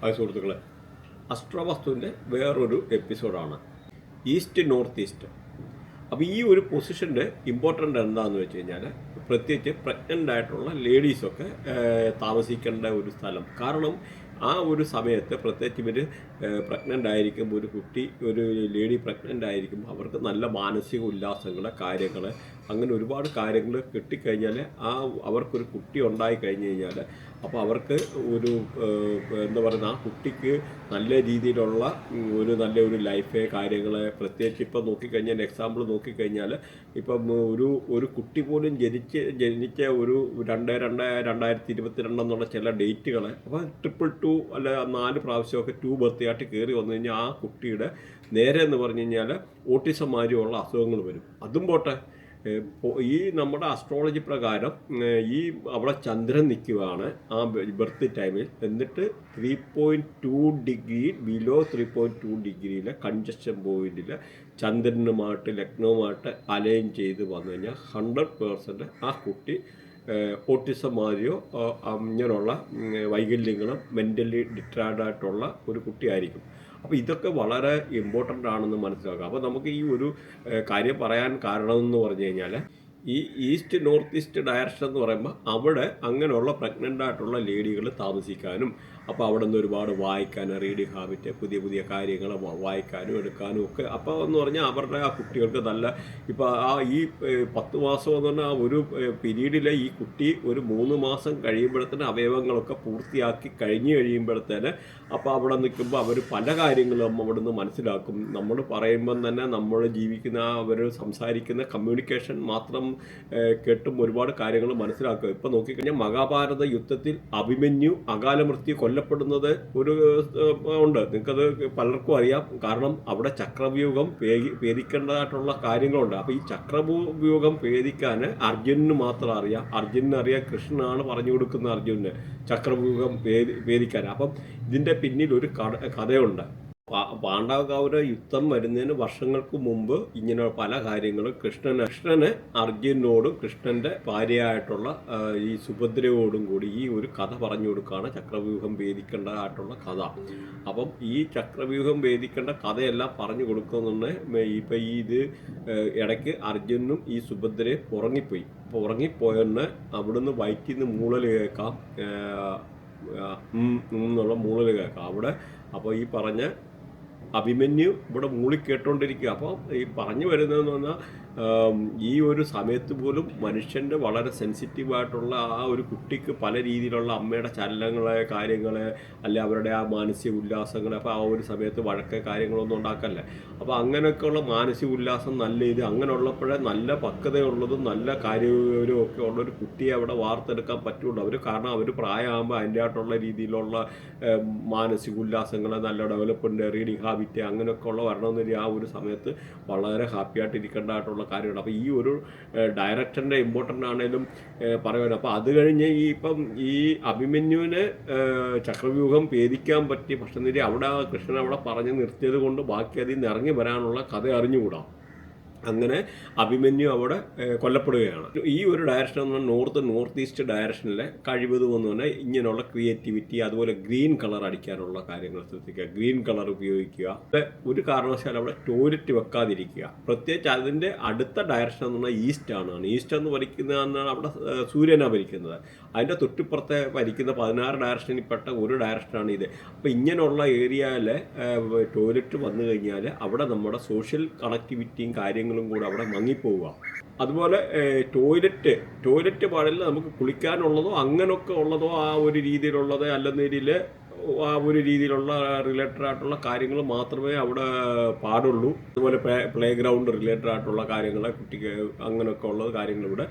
Hi സുഹൃത്തുക്കളെ, അസ്ട്രോവസ്തുവിൻ്റെ വേറൊരു എപ്പിസോഡാണ് ഈസ്റ്റ് നോർത്ത് ഈസ്റ്റ്. അപ്പോൾ ഈ ഒരു പൊസിഷൻ്റെ ഇമ്പോർട്ടൻ്റ് എന്താണെന്ന് വെച്ച് കഴിഞ്ഞാൽ, പ്രത്യേകിച്ച് പ്രഗ്നൻ്റ് ആയിട്ടുള്ള ലേഡീസൊക്കെ താമസിക്കേണ്ട ഒരു സ്ഥലം. കാരണം ആ ഒരു സമയത്ത് പ്രത്യേകിച്ച് ഇവർ പ്രഗ്നൻ്റ് ആയിരിക്കുമ്പോൾ, ഒരു ലേഡി പ്രഗ്നൻ്റ് ആയിരിക്കുമ്പോൾ അവർക്ക് നല്ല മാനസിക ഉല്ലാസങ്ങൾ, കാര്യങ്ങൾ, അങ്ങനെ ഒരുപാട് കാര്യങ്ങൾ കിട്ടിക്കഴിഞ്ഞാൽ അവർക്കൊരു കുട്ടി ഉണ്ടായി കഴിഞ്ഞ് കഴിഞ്ഞാൽ അപ്പോൾ അവർക്ക് ഒരു എന്താ പറയുക, ആ കുട്ടിക്ക് നല്ല രീതിയിലുള്ള നല്ലൊരു ലൈഫ് കാര്യങ്ങൾ, പ്രത്യേകിച്ച് ഇപ്പം നോക്കിക്കഴിഞ്ഞാൽ എക്സാമ്പിൾ നോക്കിക്കഴിഞ്ഞാൽ ഇപ്പം ഒരു കുട്ടി പോലും ജനിച്ച ഒരു 2022 എന്നുള്ള ചില ഡേറ്റുകൾ, അപ്പോൾ 222 അല്ല 4 പ്രാവശ്യമൊക്കെ 2 ബർത്ത് കയറി വന്നു കഴിഞ്ഞാൽ ആ കുട്ടിയുടെ നേരെ എന്ന് പറഞ്ഞു കഴിഞ്ഞാൽ ഓട്ടിസം മാതിരിയുള്ള അസുഖങ്ങൾ വരും. അതും പോട്ടെ, ഈ നമ്മുടെ അസ്ട്രോളജി പ്രകാരം അവിടെ ചന്ദ്രൻ നിൽക്കുകയാണ് ആ ബർത്ത് ടൈമിൽ. എന്നിട്ട് 3.2 ഡിഗ്രി ബിലോ 3.2 ഡിഗ്രിയിലെ കൺജക്ഷൻ പോയിന്റിൽ ചന്ദ്രനുമായിട്ട് ലഗ്നവുമായിട്ട് അലൈൻ ചെയ്ത് വന്നു കഴിഞ്ഞാൽ 100% ആ കുട്ടി ഓട്ടിസം മാതിരിയോ ഇങ്ങനെയുള്ള വൈകല്യങ്ങളും മെൻ്റലി ഡിട്രാർഡായിട്ടുള്ള ഒരു കുട്ടിയായിരിക്കും. അപ്പോൾ ഇതൊക്കെ വളരെ ഇമ്പോർട്ടൻ്റ് ആണെന്ന് മനസ്സിലാക്കുക. അപ്പോൾ നമുക്ക് ഈ ഒരു കാര്യം പറയാൻ കാരണമെന്ന് പറഞ്ഞു കഴിഞ്ഞാൽ, ഈ ഈസ്റ്റ് നോർത്ത് ഈസ്റ്റ് ഡയറക്ഷൻ എന്ന് പറയുമ്പോൾ അവിടെ അങ്ങനെയുള്ള പ്രഗ്നൻ്റ് ആയിട്ടുള്ള ലേഡികൾ താമസിക്കാനും, അപ്പോൾ അവിടെ നിന്ന് ഒരുപാട് വായിക്കാനും, റീഡിങ് ഹാബിറ്റ്, പുതിയ പുതിയ കാര്യങ്ങൾ വായിക്കാനും എടുക്കാനും ഒക്കെ, അപ്പോൾ എന്ന് പറഞ്ഞാൽ അവരുടെ ആ കുട്ടികൾക്ക് നല്ല, ഇപ്പോൾ ഈ 10 മാസം എന്ന് പറഞ്ഞാൽ ഒരു പീരീഡിലെ ഈ കുട്ടി ഒരു 3 മാസം കഴിയുമ്പോഴത്തേന് അവയവങ്ങളൊക്കെ പൂർത്തിയാക്കി കഴിയുമ്പോഴത്തേന് അപ്പോൾ അവിടെ നിൽക്കുമ്പോൾ അവർ പല കാര്യങ്ങളും അവിടെ നിന്ന് മനസ്സിലാക്കും. നമ്മൾ പറയുമ്പം തന്നെ നമ്മൾ ജീവിക്കുന്ന അവർ സംസാരിക്കുന്ന കമ്മ്യൂണിക്കേഷൻ മാത്രം കേട്ടും ഒരുപാട് കാര്യങ്ങൾ മനസ്സിലാക്കുക. ഇപ്പം നോക്കിക്കഴിഞ്ഞാൽ മഹാഭാരത യുദ്ധത്തിൽ അഭിമന്യു അകാല മൃത്യു കൊല്ലപ്പെടുന്നത് ഉണ്ട്. നിങ്ങൾക്കത് പലർക്കും അറിയാം. കാരണം അവിടെ ചക്രവ്യൂഹം ഭേദിക്കേണ്ടതായിട്ടുള്ള കാര്യങ്ങളുണ്ട്. അപ്പോൾ ഈ ചക്രവ്യൂഹം ഭേദിക്കാൻ അർജുനന് മാത്രം അറിയാം. അർജുനറിയാം, കൃഷ്ണനാണ് പറഞ്ഞു കൊടുക്കുന്നത് അർജുനന് ചക്രവ്യൂഹം ഭേദിക്കാൻ. അപ്പം ഇതിൻ്റെ പിന്നിൽ ഒരു കഥയുണ്ട്. പാണ്ഡവകൗര യുദ്ധം വരുന്നതിന് വർഷങ്ങൾക്ക് മുമ്പ് ഇങ്ങനെ പല കാര്യങ്ങളും കൃഷ്ണന് അർജുനോടും കൃഷ്ണന്റെ ഭാര്യയായിട്ടുള്ള ഈ സുഭദ്രയോടും കൂടി ഈ ഒരു കഥ പറഞ്ഞു കൊടുക്കുകയാണ് ചക്രവ്യൂഹം ഭേദിക്കേണ്ടതായിട്ടുള്ള കഥ. അപ്പം ഈ ചക്രവ്യൂഹം ഭേദിക്കേണ്ട കഥയെല്ലാം പറഞ്ഞു കൊടുക്കുന്നുണ്ട്. ഇപ്പം ഇത് ഇടയ്ക്ക് അർജുനും ഈ സുഭദ്രയെ ഉറങ്ങിപ്പോയി. അപ്പോൾ ഉറങ്ങിപ്പോയെന്ന് അവിടുന്ന് വയറ്റിൽ നിന്ന് മൂളൽ കേൾക്കാം, എന്നുള്ള മൂളൽ കേൾക്കാം അവിടെ. അപ്പോൾ ഈ പറഞ്ഞ അഭിമന്യു ഇവിടെ മൂളി കേട്ടോണ്ടിരിക്കുക. അപ്പോൾ ഈ പറഞ്ഞു വരുന്നതെന്ന് പറഞ്ഞാൽ, ഈ ഒരു സമയത്ത് പോലും മനുഷ്യൻ്റെ വളരെ സെൻസിറ്റീവായിട്ടുള്ള ആ ഒരു കുട്ടിക്ക് പല രീതിയിലുള്ള അമ്മയുടെ ചലനങ്ങളെ, കാര്യങ്ങളെ, അല്ലെ അവരുടെ ആ മാനസിക ഉല്ലാസങ്ങൾ, അപ്പോൾ ആ ഒരു സമയത്ത് വഴക്ക് കാര്യങ്ങളൊന്നും ഉണ്ടാക്കല്ലേ. അപ്പോൾ അങ്ങനെയൊക്കെയുള്ള മാനസിക ഉല്ലാസം, നല്ല ഇത് അങ്ങനെ ഉള്ളപ്പോഴേ നല്ല പക്വതയുള്ളതും നല്ല കാര്യവും ഒക്കെ ഉള്ളൊരു കുട്ടിയെ അവിടെ വാർത്തെടുക്കാൻ പറ്റുള്ളൂ. കാരണം അവർ പ്രായമാകുമ്പോൾ അതിൻ്റെ ആയിട്ടുള്ള രീതിയിലുള്ള മാനസിക ഉല്ലാസങ്ങൾ, നല്ല ഡെവലപ്മെൻറ്റ്, റീഡിങ് ഹാബിറ്റ് അങ്ങനെയൊക്കെ ഉള്ള വരണമെന്ന് ആ ഒരു സമയത്ത് വളരെ ഹാപ്പി ആയിട്ടിരിക്കേണ്ടതായിട്ടുള്ള കാര്യമാണ്. അപ്പോൾ ഈ ഒരു ഡയറക്ടറിൻ്റെ ഇമ്പോർട്ടൻ്റ് ആണെങ്കിലും പറയുന്നത്. അപ്പോൾ അത് കഴിഞ്ഞ് ഈ അഭിമന്യുവിന് ചക്രവ്യൂഹം ഭേദിക്കാൻ പറ്റി, പക്ഷേ അവിടെ കൃഷ്ണൻ അവിടെ പറഞ്ഞ് നിർത്തിയത് കൊണ്ട് ബാക്കി അതിൽ നിന്ന് ഇറങ്ങി വരാനുള്ള കഥ അറിഞ്ഞുകൂടാ. അങ്ങനെ അഭിമന്യു അവിടെ കൊല്ലപ്പെടുകയാണ്. ഈ ഒരു ഡയറക്ഷൻ എന്ന് പറഞ്ഞാൽ നോർത്ത് ഈസ്റ്റ് ഡയറക്ഷനിലെ കഴിവതും എന്ന് പറഞ്ഞാൽ ഇങ്ങനെയുള്ള ക്രിയേറ്റിവിറ്റി, അതുപോലെ ഗ്രീൻ കളർ അടിക്കാനുള്ള കാര്യങ്ങൾ ശ്രദ്ധിക്കുക. ഗ്രീൻ കളർ ഉപയോഗിക്കുക. ഒരു കാരണവശാലും അവിടെ ടോയ്ലറ്റ് വെക്കാതിരിക്കുക. പ്രത്യേകിച്ച് അതിൻ്റെ അടുത്ത ഡയറക്ഷൻ എന്ന് പറഞ്ഞാൽ ഈസ്റ്റ് എന്ന് ഭരിക്കുന്നതാണ് അവിടെ സൂര്യനാണ് ഭരിക്കുന്നത്. അതിൻ്റെ തൊട്ടിപ്പുറത്തെ ഭരിക്കുന്ന 16 ഡയറക്ഷനിൽ പെട്ട ഒരു ഡയറക്ഷനാണ് ഇത്. അപ്പോൾ ഇങ്ങനെയുള്ള ഏരിയയിൽ ടോയ്ലറ്റ് വന്നു കഴിഞ്ഞാൽ അവിടെ നമ്മുടെ സോഷ്യൽ കണക്ടിവിറ്റിയും കാര്യങ്ങളും കൂടെ അവിടെ മങ്ങിപ്പോവുക. അതുപോലെ ടോയ്ലറ്റ് പാടില്ല. നമുക്ക് കുളിക്കാനുള്ളതോ അങ്ങനെയൊക്കെ ഉള്ളതോ ആ ഒരു രീതിയിലുള്ളത് അല്ലെന്നതിൽ ആ ഒരു രീതിയിലുള്ള റിലേറ്റഡ് ആയിട്ടുള്ള കാര്യങ്ങൾ മാത്രമേ അവിടെ പാടുള്ളൂ. അതുപോലെ പ്ലേ ഗ്രൗണ്ട് റിലേറ്റഡ് ആയിട്ടുള്ള കാര്യങ്ങൾ, കുട്ടിക്ക് അങ്ങനെയൊക്കെ ഉള്ള കാര്യങ്ങൾ ഇവിടെ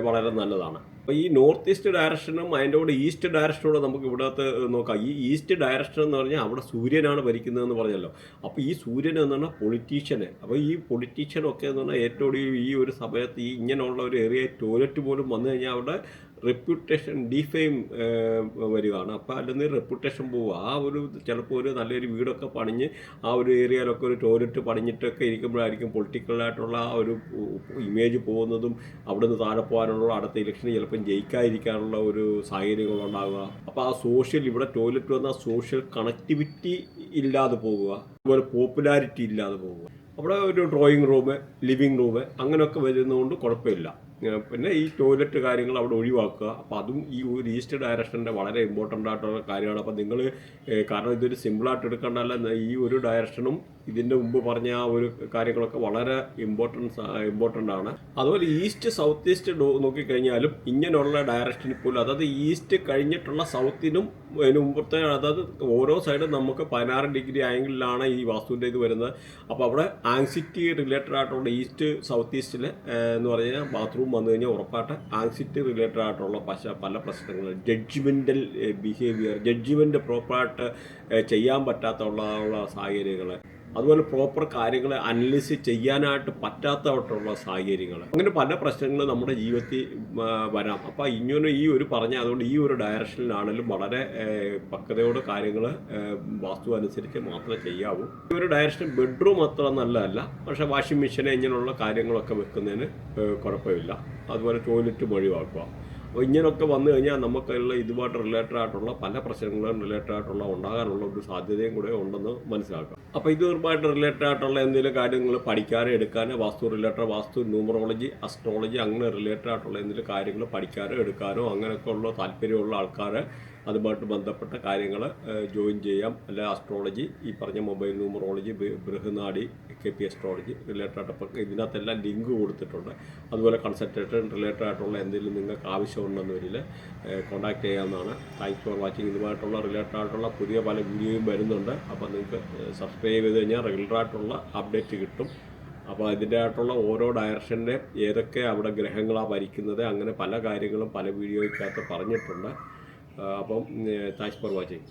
വളരെ നല്ലതാണ്. അപ്പോൾ ഈ നോർത്ത് ഈസ്റ്റ് ഡയറക്ഷനും അതിൻ്റെ കൂടെ ഈസ്റ്റ് ഡയറക്ഷനോടെ നമുക്ക് ഇവിടത്തെ നോക്കാം. ഈ ഈസ്റ്റ് ഡയറക്ഷൻ എന്ന് പറഞ്ഞാൽ അവിടെ സൂര്യനാണ് ഭരിക്കുന്നതെന്ന് പറഞ്ഞല്ലോ. അപ്പോൾ ഈ സൂര്യൻ എന്ന് പറഞ്ഞാൽ പൊളിറ്റീഷ്യന്. അപ്പോൾ ഈ പൊളിറ്റീഷ്യനൊക്കെ എന്ന് പറഞ്ഞാൽ ഏറ്റവും ഈ ഒരു സമയത്ത് ഇങ്ങനെയുള്ള ഒരു ഏരിയ ടോയ്ലറ്റ് പോലും വന്നു കഴിഞ്ഞാൽ അവിടെ റെപ്യൂട്ടേഷൻ ഡിഫെയിം വരികയാണ്. അപ്പോൾ അല്ലെങ്കിൽ റെപ്യൂട്ടേഷൻ പോവുക. ആ ഒരു ചിലപ്പോൾ ഒരു നല്ലൊരു വീടൊക്കെ പണിഞ്ഞ് ആ ഒരു ഏരിയയിലൊക്കെ ഒരു ടോയ്ലറ്റ് പണിഞ്ഞിട്ടൊക്കെ ഇരിക്കുമ്പോഴായിരിക്കും പൊളിറ്റിക്കലായിട്ടുള്ള ആ ഒരു ഇമേജ് പോകുന്നതും അവിടെ നിന്ന് താഴെ പോകാനുള്ള അടുത്ത ഇലക്ഷന് ചിലപ്പം ജയിക്കാതിരിക്കാനുള്ള ഒരു സാഹചര്യങ്ങളുണ്ടാകുക. അപ്പോൾ ആ സോഷ്യൽ ഇവിടെ ടോയ്ലറ്റ് വന്ന സോഷ്യൽ കണക്ടിവിറ്റി ഇല്ലാതെ പോകുക, അതുപോലെ പോപ്പുലാരിറ്റി ഇല്ലാതെ പോകുക. അവിടെ ഒരു ഡ്രോയിങ് റൂം, ലിവിങ് റൂം അങ്ങനെയൊക്കെ വരുന്നതുകൊണ്ട് കുഴപ്പമില്ല. പിന്നെ ഈ ടോയ്ലറ്റ് കാര്യങ്ങൾ അവിടെ ഒഴിവാക്കുക. അപ്പോൾ അതും ഈ ഒരു ഈസ്റ്റ് ഡയറക്ഷൻ്റെ വളരെ ഇമ്പോർട്ടൻ്റ് ആയിട്ടുള്ള കാര്യമാണ്. അപ്പോൾ നിങ്ങൾ കാരണം ഇതൊരു സിമ്പിളായിട്ട് എടുക്കേണ്ടല്ല, ഈ ഒരു ഡയറക്ഷനും ഇതിൻ്റെ മുമ്പ് പറഞ്ഞ ആ ഒരു കാര്യങ്ങളൊക്കെ വളരെ ഇമ്പോർട്ടൻ്റ് ആണ്. അതുപോലെ ഈസ്റ്റ് സൗത്ത് ഈസ്റ്റ് നോക്കിക്കഴിഞ്ഞാലും ഇങ്ങനെയുള്ള ഡയറക്ഷനിൽ പോലും, അതായത് ഈസ്റ്റ് കഴിഞ്ഞിട്ടുള്ള സൗത്തിനും അതിന് മുമ്പത്തെ, അതായത് ഓരോ സൈഡും നമുക്ക് 16 ഡിഗ്രി ആംഗിളിലാണ് ഈ വാസ്തുവിൻ്റെ ഇത് വരുന്നത്. അപ്പോൾ അവിടെ ആങ്സിറ്റി റിലേറ്റഡ് ആയിട്ടുള്ള ഈസ്റ്റ് സൗത്ത് ഈസ്റ്റിൽ എന്ന് പറഞ്ഞു കഴിഞ്ഞാൽ ബാത്റൂം വന്നു കഴിഞ്ഞാൽ ഉറപ്പായിട്ട് ആങ്സിറ്റി റിലേറ്റഡ് ആയിട്ടുള്ള പല പ്രശ്നങ്ങളും, ജഡ്ജ്മെൻ്റൽ ബിഹേവിയർ, ജഡ്ജ്മെൻറ്റ് പ്രോപ്പറായിട്ട് ചെയ്യാൻ പറ്റാത്തുള്ള സാഹചര്യങ്ങൾ, അതുപോലെ പ്രോപ്പർ കാര്യങ്ങൾ അനലിസ് ചെയ്യാനായിട്ട് പറ്റാത്തതായിട്ടുള്ള സാഹചര്യങ്ങൾ, അങ്ങനെ പല പ്രശ്നങ്ങളും നമ്മുടെ ജീവിതത്തിൽ വരാം. അപ്പോൾ ഇങ്ങനെ ഈ ഒരു പറഞ്ഞ, അതുകൊണ്ട് ഈ ഒരു ഡയറക്ഷനിലാണെങ്കിലും വളരെ പക്വതയോട് കാര്യങ്ങൾ വാസ്തു അനുസരിച്ച് മാത്രമേ ചെയ്യാവൂ. ഈ ഒരു ഡയറക്ഷൻ ബെഡ്റൂം അത്ര നല്ലതല്ല, പക്ഷേ വാഷിംഗ് മെഷീൻ ഇങ്ങനെയുള്ള കാര്യങ്ങളൊക്കെ വെക്കുന്നതിന് കുഴപ്പമില്ല. അതുപോലെ ടോയ്ലറ്റ് ഒഴിവാക്കുക. അപ്പോൾ ഇങ്ങനെയൊക്കെ വന്നു കഴിഞ്ഞാൽ നമുക്കുള്ള ഇതുമായിട്ട് റിലേറ്റഡ് ആയിട്ടുള്ള പല പ്രശ്നങ്ങളും റിലേറ്റഡ് ആയിട്ടുള്ള ഉണ്ടാകാനുള്ള ഒരു സാധ്യതയും കൂടെ ഉണ്ടെന്ന് മനസ്സിലാക്കാം. അപ്പോൾ ഇതുമായിട്ട് റിലേറ്റഡ് ആയിട്ടുള്ള എന്തെങ്കിലും കാര്യങ്ങൾ പഠിക്കാനോ എടുക്കാനോ, വാസ്തു ന്യൂമറോളജി, അസ്ട്രോളജി അങ്ങനെ റിലേറ്റഡ് ആയിട്ടുള്ള എന്തെങ്കിലും കാര്യങ്ങൾ പഠിക്കാനോ എടുക്കാനോ അങ്ങനെയൊക്കെ ഉള്ള താല്പര്യമുള്ള ആൾക്കാർ അതുമായിട്ട് ബന്ധപ്പെട്ട കാര്യങ്ങൾ ജോയിൻ ചെയ്യാം. അല്ല അസ്ട്രോളജി, ഈ പറഞ്ഞ മൊബൈൽ ന്യൂമറോളജി, ബൃഹനാഡി, KP അസ്ട്രോളജി റിലേറ്റഡ് ആയിട്ട് ഇതിനകത്തെല്ലാം ലിങ്ക് കൊടുത്തിട്ടുണ്ട്. അതുപോലെ കൺസൾട്ടേഷൻ റിലേറ്റഡ് ആയിട്ടുള്ള എന്തെങ്കിലും നിങ്ങൾക്ക് ആവശ്യമുണ്ടെന്ന് വരിൽ കോൺടാക്ട് ചെയ്യാവുന്നതാണ്. Thanks for watching. ഇതുമായിട്ടുള്ള റിലേറ്റഡ് ആയിട്ടുള്ള പുതിയ പല വീഡിയോയും വരുന്നുണ്ട്. അപ്പോൾ നിങ്ങൾക്ക് സബ്സ്ക്രൈബ് ചെയ്ത് കഴിഞ്ഞാൽ റെഗുലറായിട്ടുള്ള അപ്ഡേറ്റ് കിട്ടും. അപ്പോൾ ഇതിൻ്റെ ആയിട്ടുള്ള ഓരോ ഡയറക്ഷൻ്റെ ഏതൊക്കെ അവിടെ ഗ്രഹങ്ങളാണ് ഭരിക്കുന്നത്, അങ്ങനെ പല കാര്യങ്ങളും പല വീഡിയോയ്ക്കകത്ത് പറഞ്ഞിട്ടുണ്ട്. അപ്പം താങ്ക്സ് ഫോർ വാച്ചിങ്.